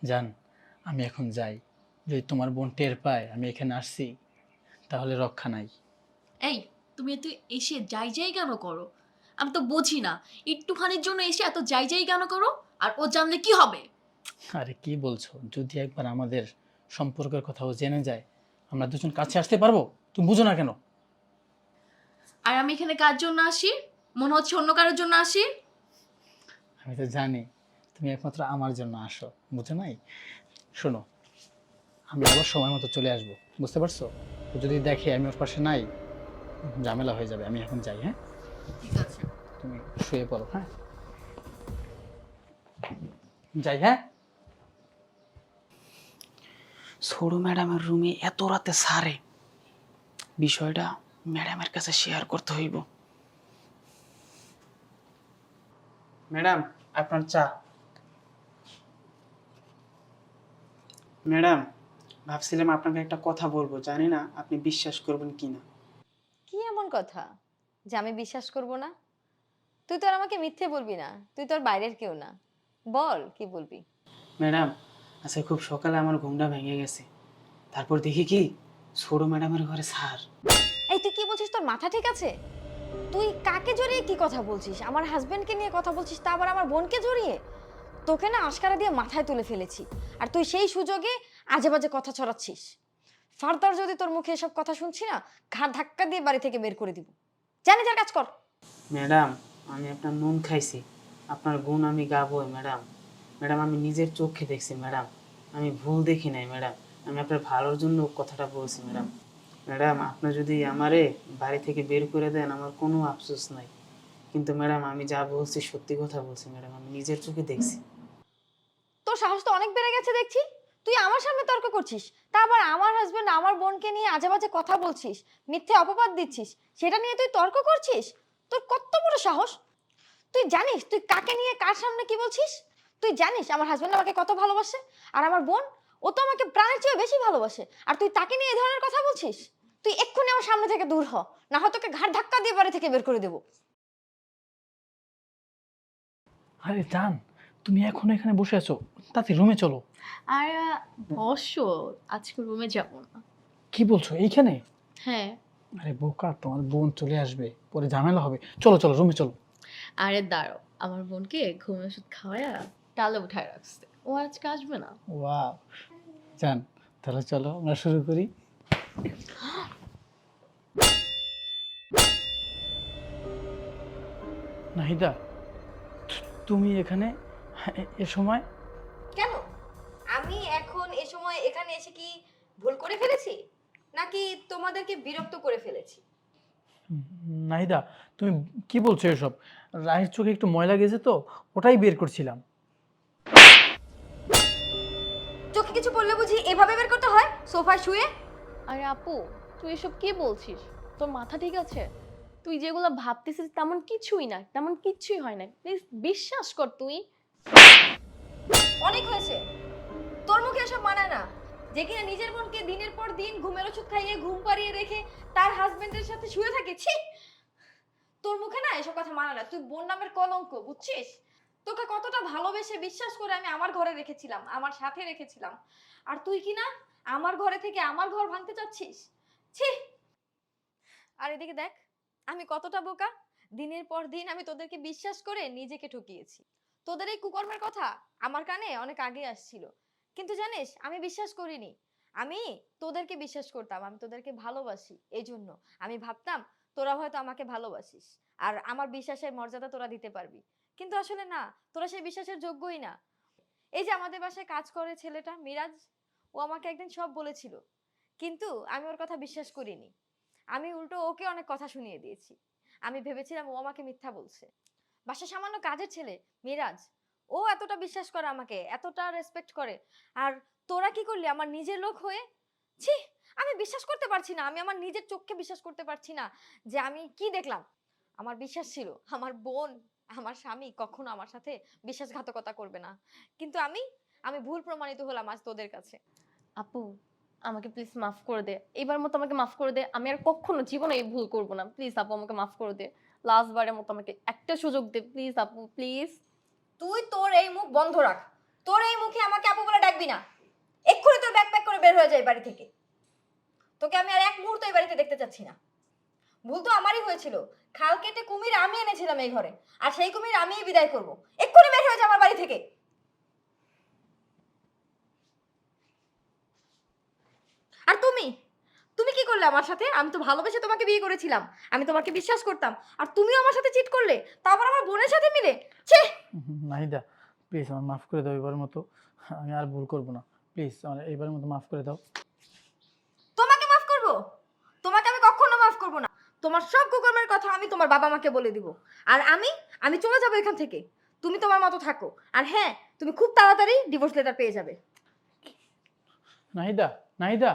জান, আমি এখন যাই। যদি তোমার বোন টের পায় আমি এখানে আসছি, তাহলে রক্ষা নাই। এই, তুমি এত এসে যাই যাই কেন করো? আমি তো বুঝি না, একটুখানির জন্য এসে এত যাই যাই কেন করো? আর ও জানলে কি হবে? আরে কি বলছো, যদি একবার আমাদের সম্পর্কের কথাও জেনে যায়, আমরা দুজন কাছে আসতে পারবো? তুমি বুঝো না কেন? আর আমি এখানে কার জন্য আসি? মনে হচ্ছে অন্য কারোর জন্য আসি। আমি তো জানি তুমি একমাত্র আমার জন্য আসো, বুঝো নাই? শোনো, আমি আবার সময় মতো চলে আসবো, বুঝতে পারছো? ও যদি দেখে আমি ওর পাশে নাই, ঝামেলা হয়ে যাবে। আমি এখন যাই, হ্যাঁ? ঠিক আছে। তুমি শুয়ে পড়ো, হ্যাঁ? যাই, হ্যাঁ? ছোট ম্যাডামের রুমে এত রাতে সারে, বিষয়টা ম্যাডামের কাছে শেয়ার করতে হইব। ম্যাডাম, আপনার চা। ম্যাডাম, ভাবছিলাম আপনাকে একটা কথা বলবো, জানি না আপনি বিশ্বাস করবেন কিনা। কি এমন কথা যে আমি বিশ্বাস করব না? তুই তো আর আমাকে মিথ্যে বলবি না, তুই তো আর বাইরের কেউ না। বল কি বলবি। ম্যাডাম, আজকে খুব সকালে আমার ঘুমটা ভেঙে গেছে। তারপর দেখি কি, ছোট ম্যাডামের ঘরে সার। এই তুই কি বলছিস? তোর মাথা ঠিক আছে? তুই কাকে জড়িয়ে কি কথা বলছিস? আমার হাজবেন্ডকে নিয়ে কথা বলছিস, তা আবার আমার বোনকে জড়িয়ে? তোকে না আশকারা দিয়ে মাথায় তুলে ফেলেছি, আর তুই সেই সুযোগে আজে বাজে কথা ছড়াচ্ছিস। ফার্দার যদি তোর মুখে এসব কথা শুনছি না, ঘাড় ধাক্কা দিয়ে বাড়ি থেকে বের করে দিব। জানি যার কাজ কর। ম্যাডাম, আমি আপনার নুন খাইছি, আপনার গুণ আমি গাবই ম্যাডাম। ম্যাডাম, আমি নিজের চোখে দেখছি ম্যাডাম, আমি ভুল দেখি নাই ম্যাডাম। আমি আপনার ভালোর জন্য কথাটা বলছি ম্যাডাম। ম্যাডাম, আপনি যদি আমারে বাড়ি থেকে বের করে দেন আমার কোনো আফসোস নাই, কিন্তু ম্যাডাম আমি যা বলছি সত্যি কথা বলছি ম্যাডাম, আমি নিজের চোখে দেখছি। তোর সাহস তো অনেক বেড়ে গেছে দেখছি। তুই আমার সামনে তর্ক করছিস, তা আবার আমার হাজবেন্ড আমার বোনকে নিয়ে আজে বাজে কথা বলছিস, মিথ্যে অপবাদ দিচ্ছিস, সেটা নিয়ে তুই তর্ক করছিস? তোর কত বড় সাহস! তুই জানিস তুই কাকে নিয়ে কার সামনে কি বলছিস? তুই জানিস আমার হাজবেন্ড আমাকে কত ভালোবাসে? আর আমার বোন, ও তো আমাকে প্রাণের চেয়ে বেশি ভালোবাসে, আর তুই তাকে নিয়ে এই ধরনের কথা বলছিস? তুই এক্ষুনি আমার সামনে থেকে দূর হ, না হয় তোকে ঘাড় ধাক্কা দিয়ে বাড়ি থেকে বের করে দেবো। আরে জান, তুমি এখনো এখানে বসে আছো, তাতে রুমে চলো। আর বসো, আজকে রুমে যাব না। কি বলছো, এইখানে? হ্যাঁ। আরে বোকা, তোমার বোন চলে আসবে, পরে ঝামেলা হবে। চলো চলো, রুমে চলো। আরে দাঁড়াও, আমার বোনকে ঘুমের ওষুধ খাওয়ায়া টালে উঠায় রাখছে, ও আজকে আসবে না। ওয়াও, জান, তাহলে চলো আমরা শুরু করি। নাহিদা, তুমি এখানে এ সময়? কেন? আমি এখন এ সময় এখানে এসে কি ভুল করে ফেলেছি, নাকি তোমাদেরকে বিরক্ত করে ফেলেছি? নাহিদা, তুমি কি বলছো এসব? রায়ের চোখে একটু ময়লা গেছে তো, ওটাই বের করছিলাম। চোখে কিছু পড়লে বুঝি এভাবে বের করতে হয়, সোফায় শুয়ে? আরে আপু, তুই এসব কি বলছিস? তোর মাথা ঠিক আছে? তুই যেগুলো ভাবতেছিস তেমন কিছুই না, তেমন কিছুই হয় না, প্লিজ বিশ্বাস কর তুই। অনেক হয়েছে, তোর মুখে এসব মানায় না। যে কিনা নিজের বোনকে দিনের পর দিন ঘুমের ওষুধ খাইয়ে ঘুম পাড়িয়ে রেখে তার হাজবেন্ডের সাথে শুয়ে থাকে, ছি! তোর মুখে না এসব কথা মানায় না। তুই বোন নামের কলঙ্ক, বুঝছিস? তোকে কতটা ভালোবেসে বিশ্বাস করে আমি আমার ঘরে রেখেছিলাম, আমার সাথে রেখেছিলাম, আর তুই কি না আমার ঘরে থেকে আমার ঘর ভাঙতে চাচ্ছিস? ছি! আর এদিকে দেখ, আমি কতটা বোকা। দিনের পর দিন আমি তোদেরকে বিশ্বাস করে নিজেকে ঠকিয়েছি। তোদের এই কুকর্মের কথা আমার কানে অনেক আগে আসছিল, কিন্তু জানিস আমি বিশ্বাস করিনি। আমি তোদেরকে বিশ্বাস করতাম, আমি তোদেরকে ভালোবাসি, এই জন্য আমি ভাবতাম তোরা হয়তো আমাকে ভালোবাসিস, আর আমার বিশ্বাসের মর্যাদা তোরা দিতে পারবি। কিন্তু আসলে না, তোরা সেই বিশ্বাসের যোগ্যই না। এই যে আমাদের বাসায় কাজ করে ছেলেটা মিরাজ, ও আমাকে একদিন সব বলেছিল, কিন্তু আমি ওর কথা বিশ্বাস করিনি। আমি উল্টো ওকে অনেক কথা শুনিয়ে দিয়েছি। আমি ভেবেছিলাম ও আমাকে মিথ্যা বলছে। বাসা সামান্য কাজের ছেলে মিরাজ, ও এতটা বিশ্বাস করে আমাকে, এতটা রেসপেক্ট করে, আর তোরা কি করলি আমার নিজের লোক হয়ে? ছি! আমি বিশ্বাস করতে পারছি না, আমি আমার নিজের চোখকে বিশ্বাস করতে পারছি না যে আমি কি দেখলাম। আমার বিশ্বাস ছিল আমার বোন, আমার স্বামী কখনো আমার সাথে বিশ্বাসঘাতকতা করবে না, কিন্তু আমি আমি ভুল প্রমাণিত হলাম আজ তোদের কাছে। আপু, আমাকে প্লিজ মাফ করে দে, এবার মতো আমাকে মাফ করে দে, আমি আর কখনো জীবনে এই ভুল করবো না। প্লিজ আপু, আমাকে মাফ করে দে। লাস্ট বারের মতো আমাকে একটা সুযোগ দে প্লিজ আপু, প্লিজ। তুই তোর এই মুখ বন্ধ রাখ। তোর এই মুখে আমাকে আপু বলে ডাকবি থাকবি না, এক্ষুনি তোর ব্যাগ প্যাক করে বের হয়ে যায় বাড়ি থেকে। তোকে আমি আর এক মুহূর্ত এই বাড়িতে দেখতে চাচ্ছি না। ভুল তো আমারই হয়েছিল, খাল কেটে কুমির আমি এনেছিলাম এই ঘরে, আর সেই কুমির আমিই বিদায় করব। এক্ষুনি বের হয়ে যা আমার বাড়ি থেকে। আর তুমি তুমি কি করলে আমার সাথে? আমি তো ভালোবেসে তোমাকে বিয়ে করেছিলাম, আমি তোমাকে বিশ্বাস করতাম, আর তুমিও আমার সাথে চিট করলে, তারপর আমার বোনের সাথে মিলে। ছি! নাহিদা প্লিজ আমার মাফ করে দাও, এবারের মতো আমি আর ভুল করবো না, প্লিজ আমার এবারের মতো মাফ করে দাও। তোমাকে মাফ করব? তোমাকে আমি কখনো মাফ করব না। তোমার সব কুকর্মের কথা আমি তোমার বাবা মাকে বলে দিব, আর আমি চলে যাব এখান থেকে। তুমি তোমার মতো থাকো, আর হ্যাঁ, তুমি খুব তাড়াতাড়ি ডিভোর্স লেটার পেয়ে যাবে। নাহিদা, নাহিদা